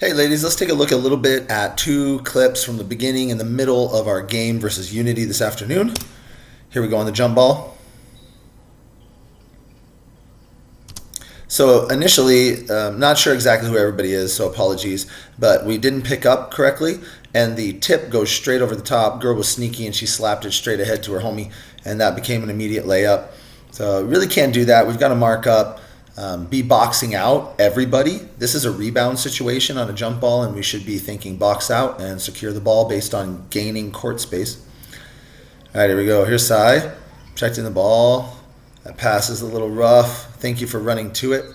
Hey ladies, let's take a look a little bit at two clips from the beginning and the middle of our game versus vUnity this afternoon. Here we go on the jump ball. So initially, not sure exactly who everybody is, so apologies, but we didn't pick up correctly, and the tip goes straight over the top. Girl was sneaky and she slapped it straight ahead to her homie, and that became an immediate layup. So really can't do that. We've got to mark up. Be boxing out everybody. This is a rebound situation on a jump ball, and we should be thinking box out and secure the ball based on gaining court space. All right, here we go. Here's Sai, protecting the ball. That pass is a little rough. Thank you for running to it.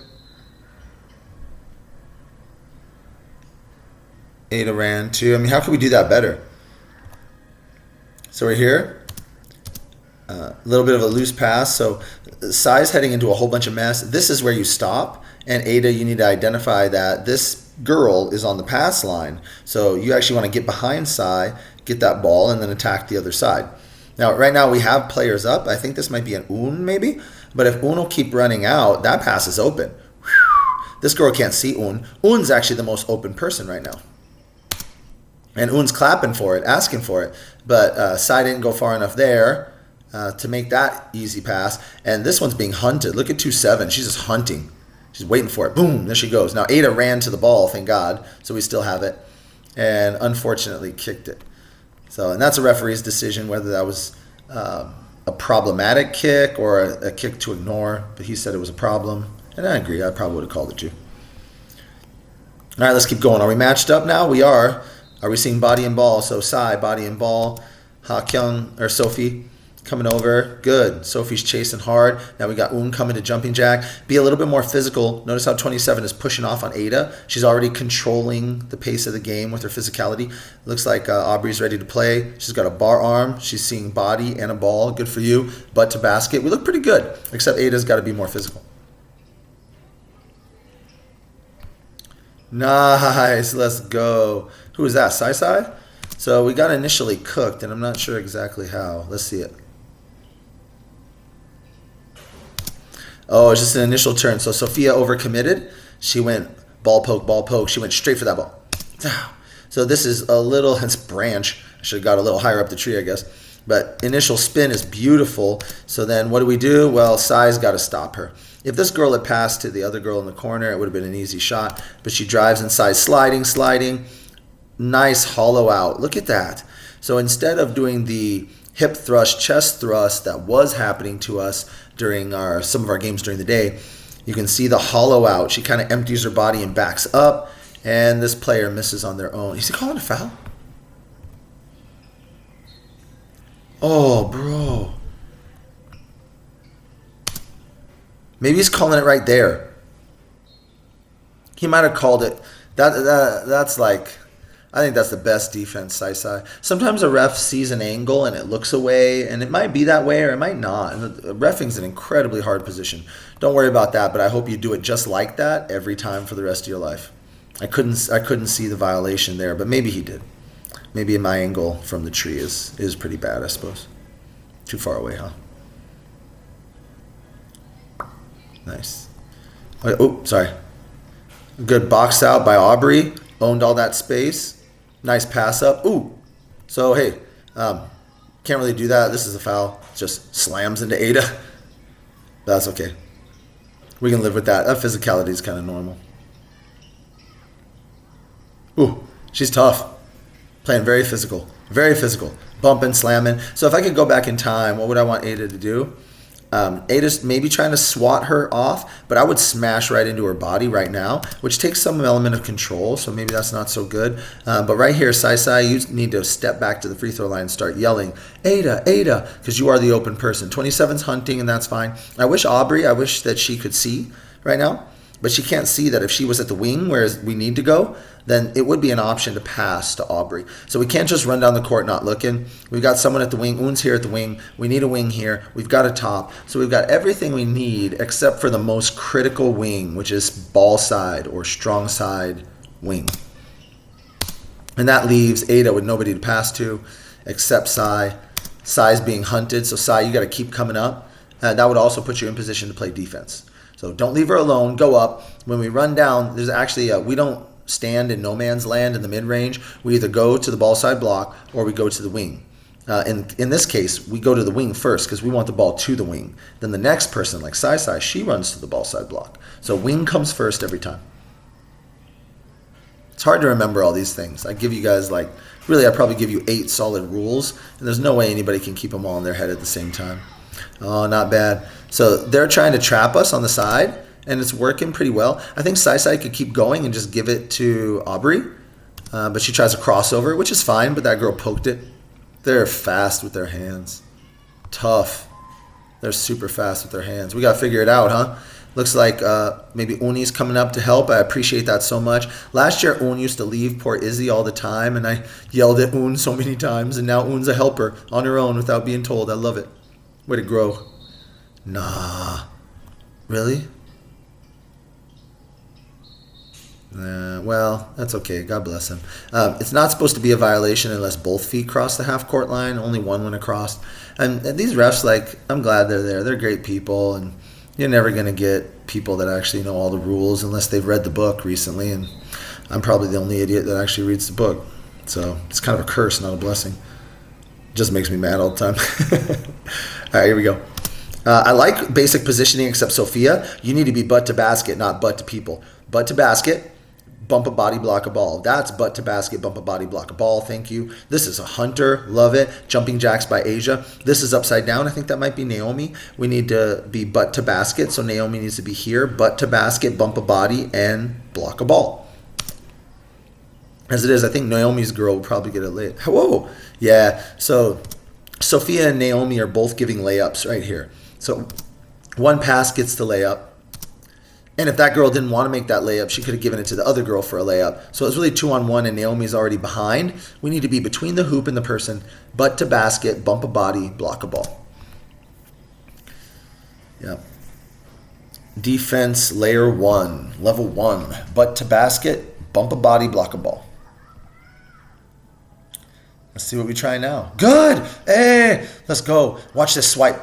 Ada ran too. I mean, how can we do that better? So we're here. A little bit of a loose pass. So Sai's heading into a whole bunch of mess. This is where you stop. And Ada, you need to identify that this girl is on the pass line. So you actually want to get behind Sai, get that ball, and then attack the other side. Now, right now we have players up. I think this might be an Un maybe. But if Un will keep running out, that pass is open. This girl can't see Un. Un's actually the most open person right now. And Un's clapping for it, asking for it. But Sai didn't go far enough there to make that easy pass. And this one's being hunted. Look at 2-7. She's just hunting. She's waiting for it. Boom, there she goes. Now Ada ran to the ball, thank God. So we still have it. And unfortunately kicked it. So, and that's a referee's decision whether that was a problematic kick or a kick to ignore. But he said it was a problem. And I agree. I probably would have called it too. All right, let's keep going. Are we matched up now? We are. Are we seeing body and ball? So Sai, body and ball. Ha Kyung, or Sophie, coming over. Good. Sophie's chasing hard. Now we got Un coming to jumping jack. Be a little bit more physical. Notice how 27 is pushing off on Ada. She's already controlling the pace of the game with her physicality. Looks like Aubrey's ready to play. She's got a bar arm. She's seeing body and a ball. Good for you. Butt to basket. We look pretty good, except Ada's got to be more physical. Nice. Let's go. Who is that? Sai? So we got initially cooked, and I'm not sure exactly how. Let's see it. Oh, it's just an initial turn. So Sophia overcommitted. She went ball poke. She went straight for that ball. So this is a little, it's branch. I should have got a little higher up the tree, I guess. But initial spin is beautiful. So then what do? Well, Sai's got to stop her. If this girl had passed to the other girl in the corner, it would have been an easy shot. But she drives inside, sliding. Nice hollow out. Look at that. So instead of doing the hip thrust, chest thrust that was happening to us during some of our games during the day, you can see the hollow out. She kind of empties her body and backs up, and this player misses on their own. Is he calling a foul? Oh, bro. Maybe he's calling it right there. He might have called it. That's like, I think that's the best defense, Sai. Sometimes a ref sees an angle and it looks away, and it might be that way or it might not. And reffing's an incredibly hard position. Don't worry about that, but I hope you do it just like that every time for the rest of your life. I couldn't see the violation there, but maybe he did. Maybe my angle from the tree is pretty bad, I suppose. Too far away, huh? Nice. Oh, sorry. Good box out by Aubrey. Owned all that space. Nice pass up. Ooh. So, hey, can't really do that. This is a foul. Just slams into Ada. That's okay. We can live with that. That physicality is kind of normal. Ooh, she's tough. Playing very physical. Very physical. Bumping, slamming. So if I could go back in time, what would I want Ada to do? Ada's maybe trying to swat her off, but I would smash right into her body right now, which takes some element of control, so maybe that's not so good. But right here, Sai, you need to step back to the free throw line and start yelling, Ada, because you are the open person. 27's hunting, and that's fine. I wish that she could see right now, but she can't see that if she was at the wing where we need to go, then it would be an option to pass to Aubrey. So we can't just run down the court not looking. We've got someone at the wing. Un's here at the wing. We need a wing here. We've got a top. So we've got everything we need except for the most critical wing, which is ball side or strong side wing. And that leaves Ada with nobody to pass to except Sai. Sai's being hunted. So Sai, you got to keep coming up. That would also put you in position to play defense. So don't leave her alone. Go up. When we run down, there's actually we don't stand in no man's land in the mid-range, we either go to the ball side block or we go to the wing. In this case, we go to the wing first because we want the ball to the wing. Then the next person, like Sai, she runs to the ball side block. So wing comes first every time. It's hard to remember all these things. I give you guys I probably give you 8 solid rules, and there's no way anybody can keep them all in their head at the same time. Oh, not bad. So they're trying to trap us on the side, and it's working pretty well. I think Sai could keep going and just give it to Aubrey, but she tries a crossover, which is fine, but that girl poked it. They're fast with their hands. Tough. They're super fast with their hands. We got to figure it out, huh? Looks like maybe Uni's coming up to help. I appreciate that so much. Last year, Un used to leave poor Izzy all the time, and I yelled at Un so many times, and now Un's a helper on her own without being told. I love it. Way to grow. Nah. Really? Well, that's okay. God bless him. It's not supposed to be a violation unless both feet cross the half-court line. Only one went across. And these refs, I'm glad they're there. They're great people, and you're never going to get people that actually know all the rules unless they've read the book recently, and I'm probably the only idiot that actually reads the book. So it's kind of a curse, not a blessing. It just makes me mad all the time. All right, here we go. I like basic positioning, except Sophia, you need to be butt to basket, not butt to people. Butt to basket, bump a body, block a ball. That's butt to basket, bump a body, block a ball. Thank you. This is a Hunter. Love it. Jumping jacks by Asia. This is upside down. I think that might be Naomi. We need to be butt to basket. So Naomi needs to be here. Butt to basket, bump a body, and block a ball. As it is, I think Naomi's girl will probably get it late. Whoa. Yeah. So Sophia and Naomi are both giving layups right here. So one pass gets the layup. And if that girl didn't want to make that layup, she could have given it to the other girl for a layup. So it's really 2-on-1, and Naomi's already behind. We need to be between the hoop and the person, butt to basket, bump a body, block a ball. Yeah. Defense layer 1, level 1, butt to basket, bump a body, block a ball. Let's see what we try now. Good. Hey, let's go. Watch this swipe.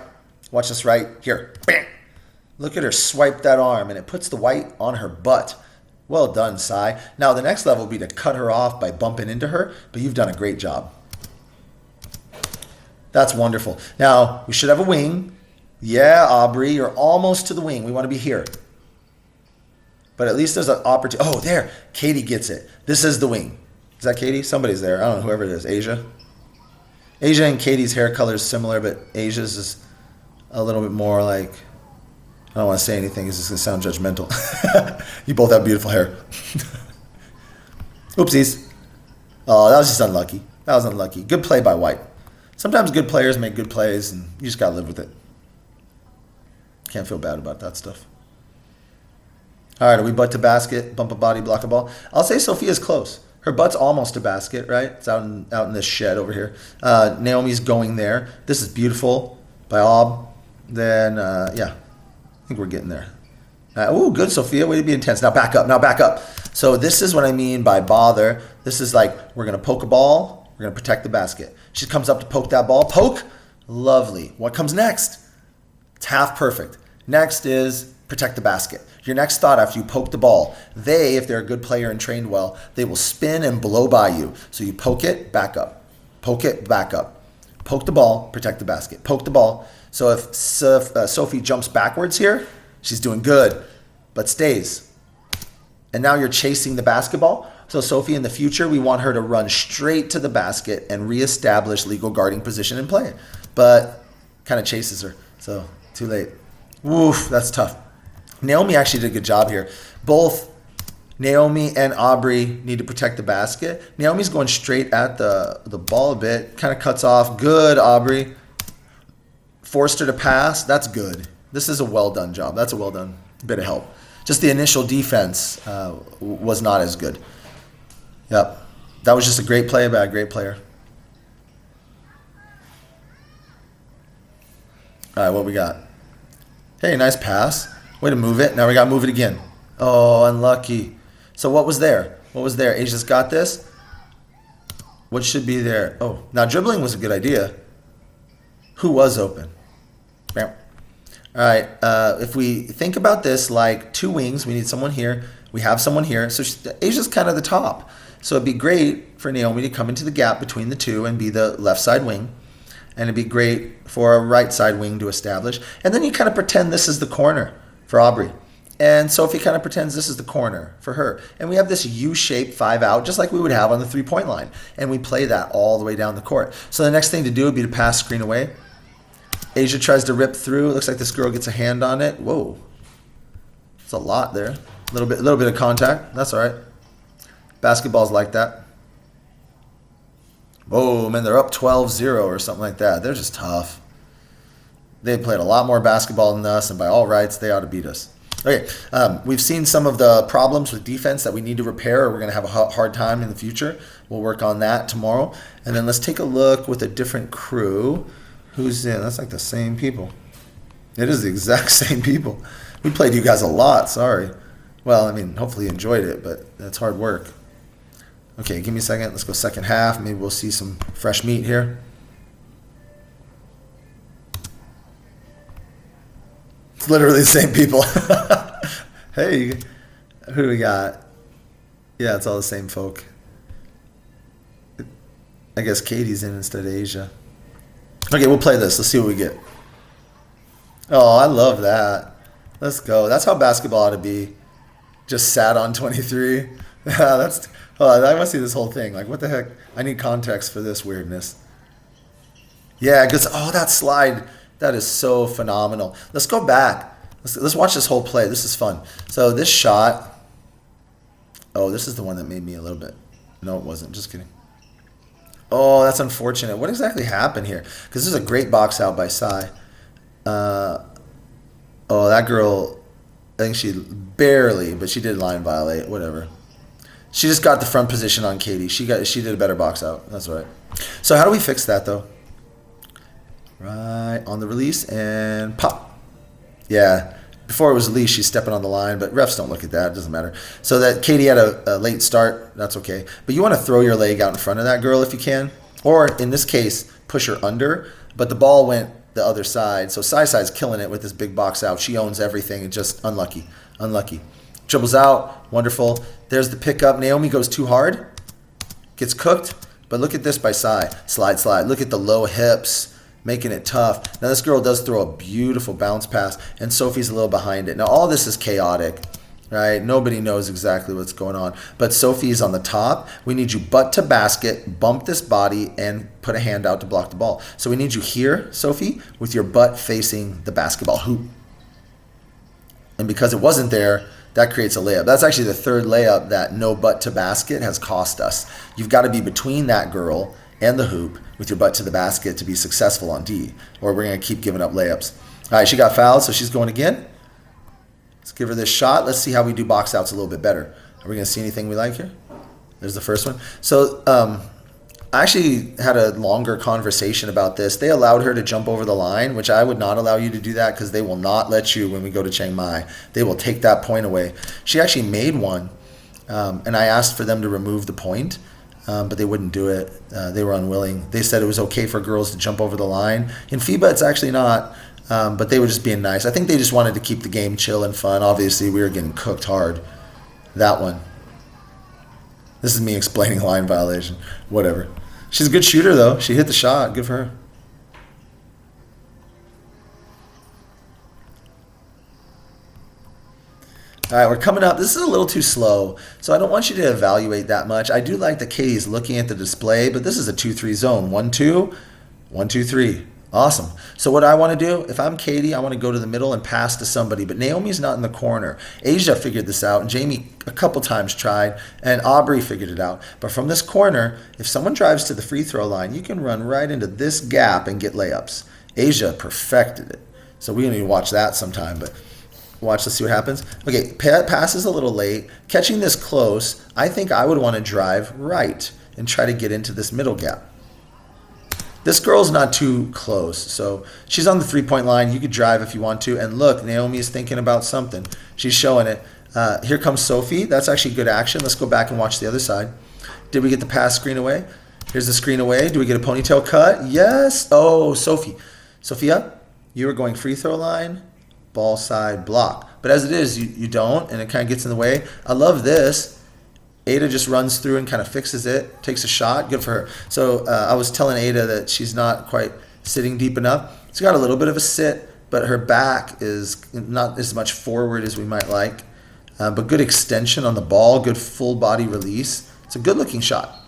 Watch this right here. Bam. Look at her swipe that arm, and it puts the white on her butt. Well done, Sai. Now, the next level would be to cut her off by bumping into her, but you've done a great job. That's wonderful. Now, we should have a wing. Yeah, Aubrey, you're almost to the wing. We want to be here. But at least there's an opportunity. Oh, there. Katie gets it. This is the wing. Is that Katie? Somebody's there. I don't know, whoever it is. Asia? Asia and Katie's hair color is similar, but Asia's is a little bit more like... I don't want to say anything. It's just going to sound judgmental. You both have beautiful hair. Oopsies. Oh, that was just unlucky. That was unlucky. Good play by White. Sometimes good players make good plays, and you just got to live with it. Can't feel bad about that stuff. All right, are we butt to basket, bump a body, block a ball? I'll say Sophia's close. Her butt's almost to basket, right? It's out in this shed over here. Naomi's going there. This is beautiful by Ob. Then, yeah. I think we're getting there. Oh, good, Sophia. Way to be intense. Now back up. Now back up. So this is what I mean by bother. This is like we're going to poke a ball. We're going to protect the basket. She comes up to poke that ball. Poke. Lovely. What comes next? It's half perfect. Next is protect the basket. Your next thought after you poke the ball, they, if they're a good player and trained well, they will spin and blow by you. So you poke it, back up. Poke it, back up. Poke the ball, protect the basket. Poke the ball. So if Sophie jumps backwards here, she's doing good, but stays. And now you're chasing the basketball. So Sophie, in the future, we want her to run straight to the basket and reestablish legal guarding position and play. But kind of chases her. So too late. Woof, that's tough. Naomi actually did a good job here. Both Naomi and Aubrey need to protect the basket. Naomi's going straight at the ball a bit. Kind of cuts off. Good, Aubrey. Forced her to pass. That's good. This is a well-done job. That's a well-done bit of help. Just the initial defense was not as good. Yep. That was just a great play by a great player. All right, what we got? Hey, nice pass. Way to move it. Now we got to move it again. Oh, unlucky. So what was there? What was there? Asia's got this. What should be there? Oh, now dribbling was a good idea. Who was open? All right. If we think about this like two wings, we need someone here. We have someone here. So Asia's kind of the top. So it'd be great for Naomi to come into the gap between the two and be the left side wing. And it'd be great for a right side wing to establish. And then you kind of pretend this is the corner for Aubrey. And Sophie kind of pretends this is the corner for her. And we have this U-shaped 5 out, just like we would have on the 3-point line. And we play that all the way down the court. So the next thing to do would be to pass screen away. Asia tries to rip through. It looks like this girl gets a hand on it. Whoa. It's a lot there. A little bit of contact. That's all right. Basketball's like that. Whoa, man, they're up 12-0 or something like that. They're just tough. They played a lot more basketball than us, and by all rights, they ought to beat us. Okay, we've seen some of the problems with defense that we need to repair, or we're going to have a hard time in the future. We'll work on that tomorrow. And then let's take a look with a different crew. Who's in? That's like the same people. It is the exact same people. We played you guys a lot, sorry. Well, I mean, hopefully you enjoyed it, but that's hard work. Okay, give me a second. Let's go second half. Maybe we'll see some fresh meat here. It's literally the same people. Hey, who do we got? Yeah, it's all the same folk. I guess Katie's in instead of Asia. Okay, we'll play this. Let's see what we get. Oh, I love that. Let's go. That's how basketball ought to be. Just sat on 23. That's. Oh, I want to see this whole thing. Like, what the heck? I need context for this weirdness. Yeah, because that slide. That is so phenomenal. Let's go back. Let's watch this whole play. This is fun. So this shot. Oh, this is the one that made me a little bit. No, it wasn't. Just kidding. Oh, that's unfortunate. What exactly happened here? Because this is a great box out by Sai. Oh, that girl. I think she barely, but she did line violate. Whatever. She just got the front position on Katie. She did a better box out. That's right. So how do we fix that though? Right on the release and pop. Yeah, before it was released, she's stepping on the line, but refs don't look at that. It doesn't matter. So that Katie had a late start. That's okay. But you want to throw your leg out in front of that girl if you can, or in this case, push her under. But the ball went the other side, so Sai's killing it with this big box out. She owns everything. It's just unlucky. Dribbles out. Wonderful. There's the pickup. Naomi goes too hard. Gets cooked. But look at this by Sai. Slide. Look at the low hips. Making it tough. Now this girl does throw a beautiful bounce pass. And Sophie's a little behind it. Now all this is chaotic. Right? Nobody knows exactly what's going on. But Sophie's on the top. We need you butt to basket. Bump this body. And put a hand out to block the ball. So we need you here, Sophie. With your butt facing the basketball hoop. And because it wasn't there, that creates a layup. That's actually the third layup that no butt to basket has cost us. You've got to be between that girl and the hoop with your butt to the basket to be successful on D, or we're going to keep giving up layups. All right, she got fouled, so she's going again. Let's give her this shot. Let's see how we do box outs a little bit better. Are we going to see anything we like here? There's the first one. So I actually had a longer conversation about this. They allowed her to jump over the line, which I would not allow you to do that because they will not let you when we go to Chiang Mai. They will take that point away. She actually made one, and I asked for them to remove the point, but they wouldn't do it. They were unwilling. They said it was okay for girls to jump over the line. In FIBA, it's actually not, but they were just being nice. I think they just wanted to keep the game chill and fun. Obviously, we were getting cooked hard. That one. This is me explaining line violation. Whatever. She's a good shooter, though. She hit the shot. Good for her. All right, we're coming up. This is a little too slow, so I don't want you to evaluate that much. I do like that Katie's looking at the display, but this is a 2-3 zone. 1-2, 1-2-3. Awesome. So what I want to do, if I'm Katie, I want to go to the middle and pass to somebody, but Naomi's not in the corner. Asia figured this out, and Jamie a couple times tried, and Aubrey figured it out. But from this corner, if someone drives to the free throw line, you can run right into this gap and get layups. Asia perfected it. So we need to watch that sometime, but watch, let's see what happens. Okay, pass is a little late. Catching this close, I think I would want to drive right and try to get into this middle gap. This girl's not too close, so she's on the three-point line. You could drive if you want to. And look, Naomi is thinking about something. She's showing it. Here comes Sophie. That's actually good action. Let's go back and watch the other side. Did we get the pass screen away? Here's the screen away. Do we get a ponytail cut? Yes. Oh, Sophia, you were going free throw line, ball side, block. but as it is, you don't, and it kind of gets in the way. I love this. Ada just runs through and kind of fixes it, takes a shot. Good for her. So I was telling Ada that she's not quite sitting deep enough. She's got a little bit of a sit, but her back is not as much forward as we might like. But good extension on the ball, good full body release. It's a good looking shot.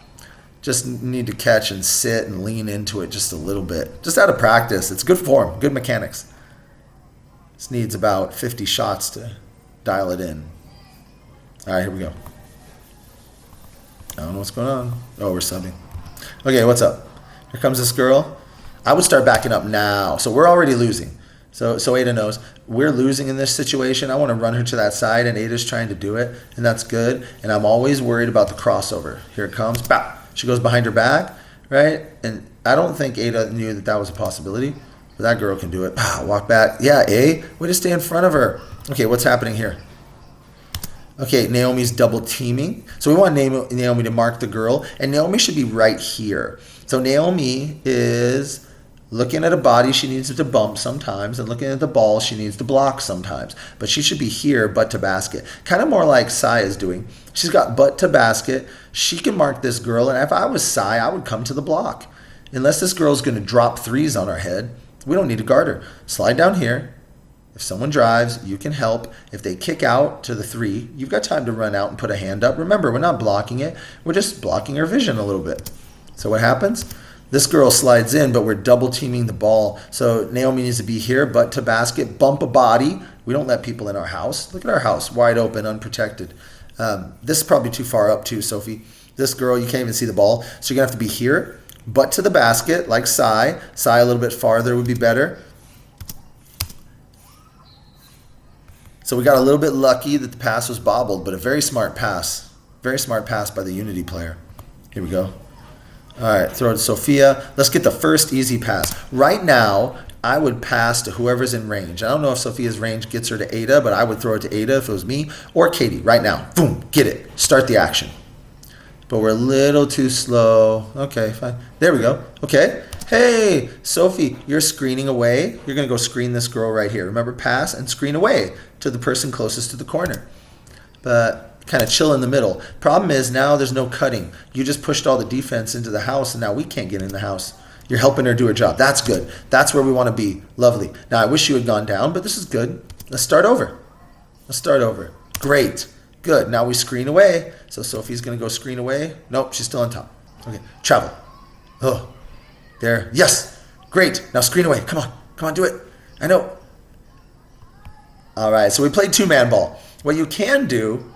Just need to catch and sit and lean into it just a little bit. Just out of practice. It's good form, good mechanics. This needs about 50 shots to dial it in. All right, here we go. I don't know what's going on. Oh, we're subbing. Okay, what's up? Here comes this girl. I would start backing up now. So we're already losing. So Ada knows we're losing in this situation. I want to run her to that side, and Ada's trying to do it, and that's good. And I'm always worried about the crossover. Here it comes. Bow. She goes behind her back, right? And I don't think Ada knew that was a possibility, but that girl can do it. Pow, walk back. Yeah, way to stay in front of her. Okay, what's happening here? Okay, Naomi's double teaming. So we want Naomi to mark the girl, and Naomi should be right here. So Naomi is looking at a body she needs to bump sometimes, and looking at the ball she needs to block sometimes. But she should be here, butt to basket. Kind of more like Sai is doing. She's got butt to basket. She can mark this girl, and if I was Sai, I would come to the block. Unless this girl's going to drop threes on her head, we don't need to guard her. Slide down here. If someone drives, you can help. If they kick out to the three, you've got time to run out and put a hand up. Remember, we're not blocking it. We're just blocking her vision a little bit. So what happens? This girl slides in, but we're double teaming the ball. So Naomi needs to be here, butt to basket, bump a body. We don't let people in our house. Look at our house, wide open, unprotected. This is probably too far up too, Sophie. This girl, you can't even see the ball. So you're going to have to be here, butt to the basket, like Sai. Sai a little bit farther would be better. So we got a little bit lucky that the pass was bobbled, but a very smart pass. Very smart pass by the Unity player. Here we go. All right, throw it to Sophia. Let's get the first easy pass. Right now, I would pass to whoever's in range. I don't know if Sophia's range gets her to Ada, but I would throw it to Ada if it was me, or Katie right now. Boom, get it. Start the action. But we're a little too slow. Okay, fine. There we go. Okay. Hey, Sophie, you're screening away. You're going to go screen this girl right here. Remember, pass and screen away to the person closest to the corner. But kind of chill in the middle. Problem is now there's no cutting. You just pushed all the defense into the house, and now we can't get in the house. You're helping her do her job. That's good. That's where we want to be. Lovely. Now, I wish you had gone down, but this is good. Let's start over. Let's start over. Great. Good. Now we screen away. So Sophie's going to go screen away. Nope, she's still on top. Okay, travel. Oh, there. Yes. Great. Now screen away. Come on. Come on, do it. I know. All right, so we played two-man ball. What you can do,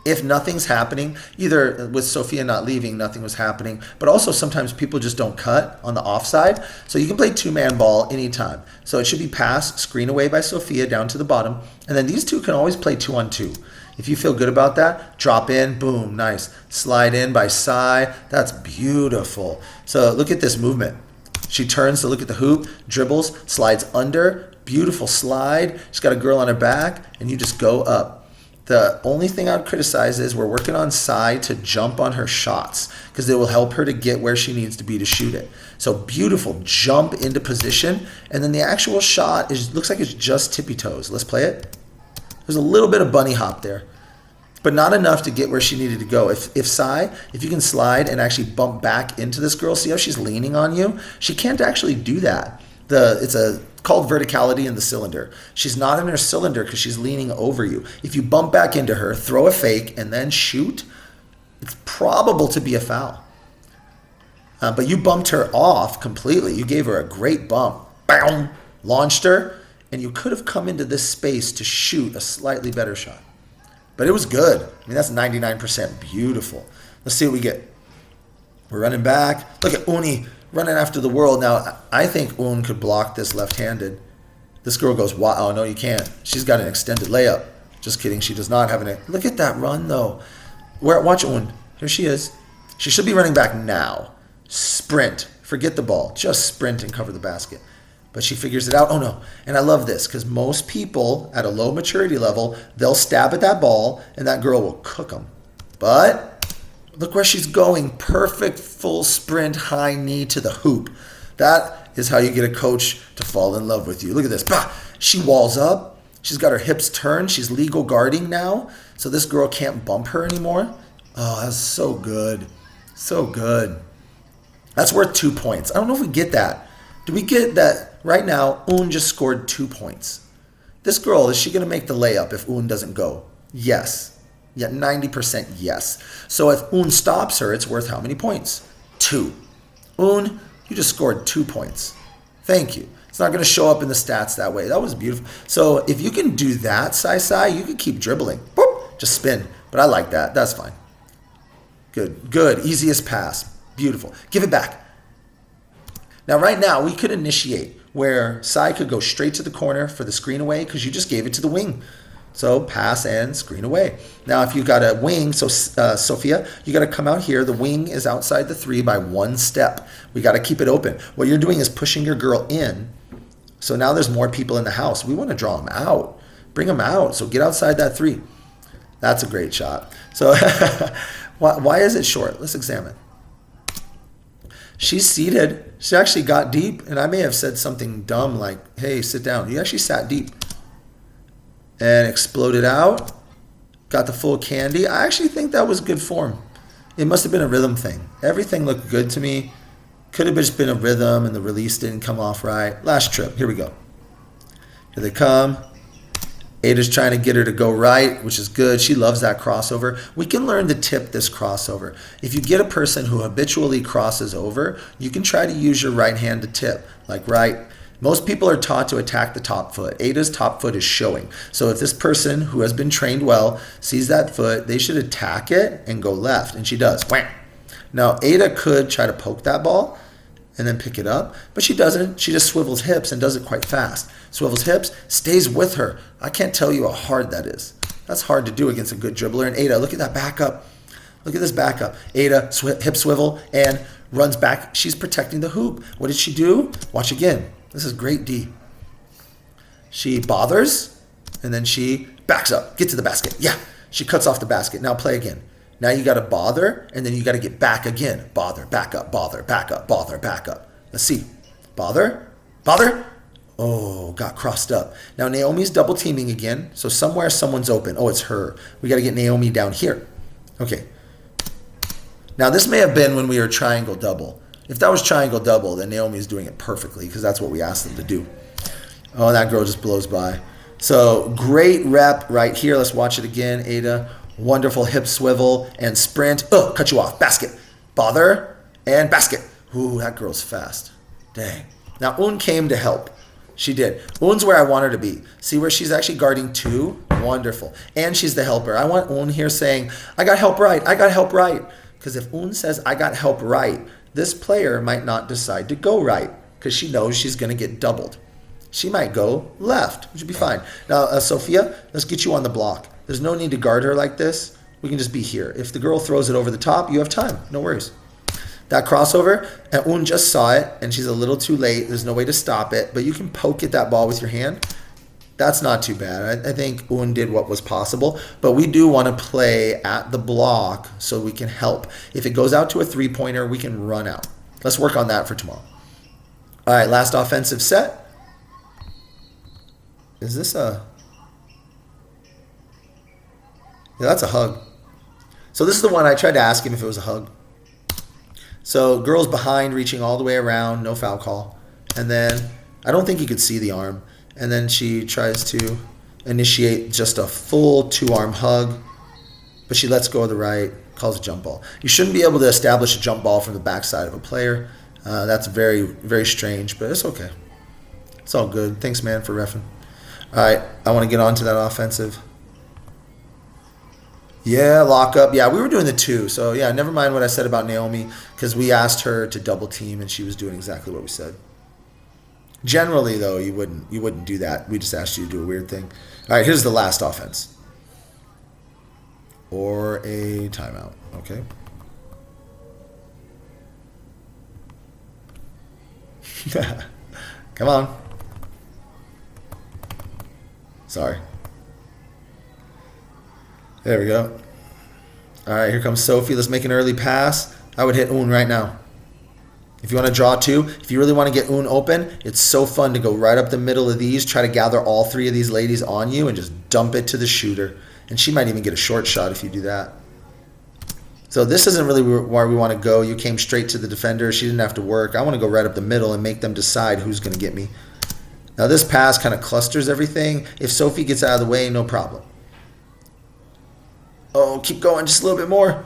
if nothing's happening, either with Sophia not leaving, nothing was happening, but also sometimes people just don't cut on the offside. So you can play two-man ball anytime. So it should be pass, screen away by Sophia down to the bottom. And then these two can always play 2-on-2. If you feel good about that, drop in, boom, nice. Slide in by Sai, that's beautiful. So look at this movement. She turns to look at the hoop, dribbles, slides under, beautiful slide. She's got a girl on her back, and you just go up. The only thing I'd criticize is we're working on Sai to jump on her shots because it will help her to get where she needs to be to shoot it. So beautiful, jump into position, and then the actual shot looks like it's just tippy toes. Let's play it. There's a little bit of bunny hop there, but not enough to get where she needed to go. If Sai, if you can slide and actually bump back into this girl, see how she's leaning on you? She can't actually do that. It's called verticality in the cylinder. She's not in her cylinder because she's leaning over you. If you bump back into her, throw a fake, and then shoot, it's probable to be a foul. But you bumped her off completely. You gave her a great bump. Bam! Launched her. And you could have come into this space to shoot a slightly better shot. But it was good. I mean, that's 99% beautiful. Let's see what we get. We're running back. Look at Uni running after the world. Now, I think Un could block this left-handed. This girl goes, wow, oh, no, you can't. She's got an extended layup. Just kidding. She does not have an... Look at that run, though. Watch Un. Here she is. She should be running back now. Sprint. Forget the ball. Just sprint and cover the basket. But she figures it out. Oh, no. And I love this because most people at a low maturity level, they'll stab at that ball and that girl will cook them. But look where she's going. Perfect full sprint, high knee to the hoop. That is how you get a coach to fall in love with you. Look at this. Bah! She walls up. She's got her hips turned. She's legal guarding now. So this girl can't bump her anymore. Oh, that's so good. So good. That's worth 2 points. I don't know if we get that. Do we get that right now? Un just scored 2 points. This girl, is she going to make the layup if Un doesn't go? Yes. Yeah, 90% yes. So if Un stops her, it's worth how many points? 2. Un, you just scored 2 points. Thank you. It's not going to show up in the stats that way. That was beautiful. So if you can do that, Sai, you can keep dribbling. Boop, just spin. But I like that. That's fine. Good. Good. Easiest pass. Beautiful. Give it back. Now, right now, we could initiate where Sai could go straight to the corner for the screen away because you just gave it to the wing. So pass and screen away. Now, if you've got a wing, so Sophia, you got to come out here. The wing is outside the 3 by 1 step. We got to keep it open. What you're doing is pushing your girl in. So now there's more people in the house. We want to draw them out. Bring them out. So get outside that 3. That's a great shot. So why is it short? Let's examine. She's seated. She actually got deep, and I may have said something dumb like, hey, sit down. You actually sat deep and exploded out. Got the full candy. I actually think that was good form. It must have been a rhythm thing. Everything looked good to me. Could have just been a rhythm and the release didn't come off right. Last trip. Here we go. Here they come. Ada's trying to get her to go right, which is good. She loves that crossover. We can learn to tip this crossover. If you get a person who habitually crosses over, you can try to use your right hand to tip. Like right. Most people are taught to attack the top foot. Ada's top foot is showing. So if this person who has been trained well sees that foot, they should attack it and go left. And she does. Wham! Now, Ada could try to poke that ball and then pick it up, but she doesn't. She just swivels hips and does it quite fast. Swivels hips, stays with her. I can't tell you how hard that is. That's hard to do against a good dribbler. And Ada, look at that backup. Look at this backup. Ada, hip swivel, and runs back. She's protecting the hoop. What did she do? Watch again. This is great D. She bothers, and then she backs up. Get to the basket. Yeah, she cuts off the basket. Now play again. Now you got to bother, and then you got to get back again. Bother, back up, bother, back up, bother, back up. Let's see. Bother, bother. Oh, got crossed up. Now Naomi's double teaming again. So somewhere someone's open. Oh, it's her. We got to get Naomi down here. Okay. Now this may have been when we were triangle double. If that was triangle double, then Naomi's doing it perfectly because that's what we asked them to do. Oh, that girl just blows by. So great rep right here. Let's watch it again, Ada. Wonderful hip swivel and sprint. Oh, cut you off. Basket. Bother and basket. Ooh, that girl's fast. Dang. Now Un came to help. She did. Un's where I want her to be. See where she's actually guarding 2? Wonderful. And she's the helper. I want Un here saying, I got help right. I got help right. Because if Un says, I got help right, this player might not decide to go right because she knows she's going to get doubled. She might go left, which would be fine. Now, Sophia, let's get you on the block. There's no need to guard her like this. We can just be here. If the girl throws it over the top, you have time. No worries. That crossover, and Un just saw it, and she's a little too late. There's no way to stop it, but you can poke at that ball with your hand. That's not too bad. I think Un did what was possible, but we do want to play at the block so we can help. If it goes out to a 3-pointer, we can run out. Let's work on that for tomorrow. All right, last offensive set. Is this a... Yeah, that's a hug. So this is the one I tried to ask him if it was a hug. So girl's behind, reaching all the way around, no foul call. And then I don't think you could see the arm. And then she tries to initiate just a full 2-arm hug, but she lets go of the right, calls a jump ball. You shouldn't be able to establish a jump ball from the backside of a player. That's very, very strange, but it's okay. It's all good. Thanks, man, for reffing. All right, I want to get on to that offensive. Yeah, lock up. Yeah, we were doing the 2. So, yeah, never mind what I said about Naomi because we asked her to double team, and she was doing exactly what we said. Generally, though, you wouldn't do that. We just asked you to do a weird thing. All right, here's the last offense. Or a timeout. Okay. Come on. Sorry. There we go. All right, here comes Sophie. Let's make an early pass. I would hit Un right now. If you want to draw two, if you really want to get Un open, it's so fun to go right up the middle of these, try to gather all three of these ladies on you and just dump it to the shooter. And she might even get a short shot if you do that. So this isn't really where we want to go. You came straight to the defender. She didn't have to work. I want to go right up the middle and make them decide who's going to get me. Now this pass kind of clusters everything. If Sophie gets out of the way, no problem. Oh, keep going just a little bit more.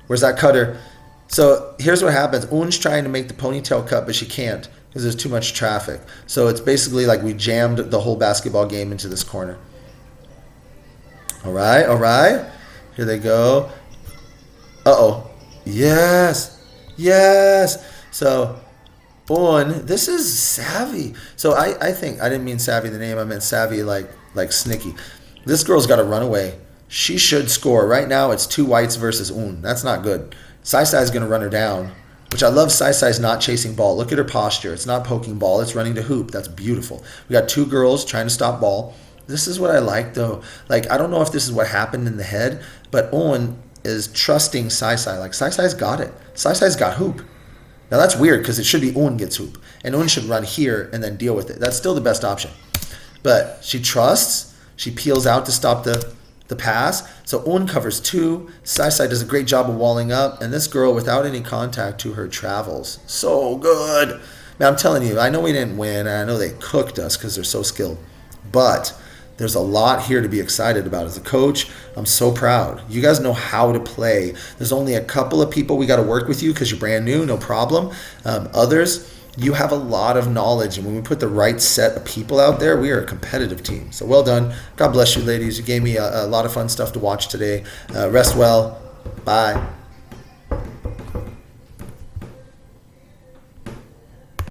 Where's that cutter? So here's what happens. Un's trying to make the ponytail cut, but she can't because there's too much traffic. So it's basically like we jammed the whole basketball game into this corner. All right, all right. Here they go. Uh-oh. Yes. Yes. So Un, this is savvy. So I think, I didn't mean savvy the name, I meant savvy like Snicky. This girl's got to run away. She should score. Right now it's two whites versus Un. That's not good. Sai Sai's going to run her down, which I love. Sai Sai's not chasing ball. Look at her posture. It's not poking ball. It's running to hoop. That's beautiful. We got two girls trying to stop ball. This is what I like, though. Like, I don't know if this is what happened in the head, but Un is trusting Sai Sai. Like, Sai Sai's got it. Sai Sai's got hoop. Now, that's weird because it should be Un gets hoop. And Un should run here and then deal with it. That's still the best option. But she trusts. She peels out to stop the pass. So Un covers two. Sai Sai does a great job of walling up. And this girl, without any contact to her, travels. So good. Man, I'm telling you, I know we didn't win. And I know they cooked us because they're so skilled. But there's a lot here to be excited about. As a coach, I'm so proud. You guys know how to play. There's only a couple of people we got to work with you because you're brand new, no problem. Others, you have a lot of knowledge. And when we put the right set of people out there, we are a competitive team. So well done. God bless you, ladies. You gave me a lot of fun stuff to watch today. Rest well. Bye.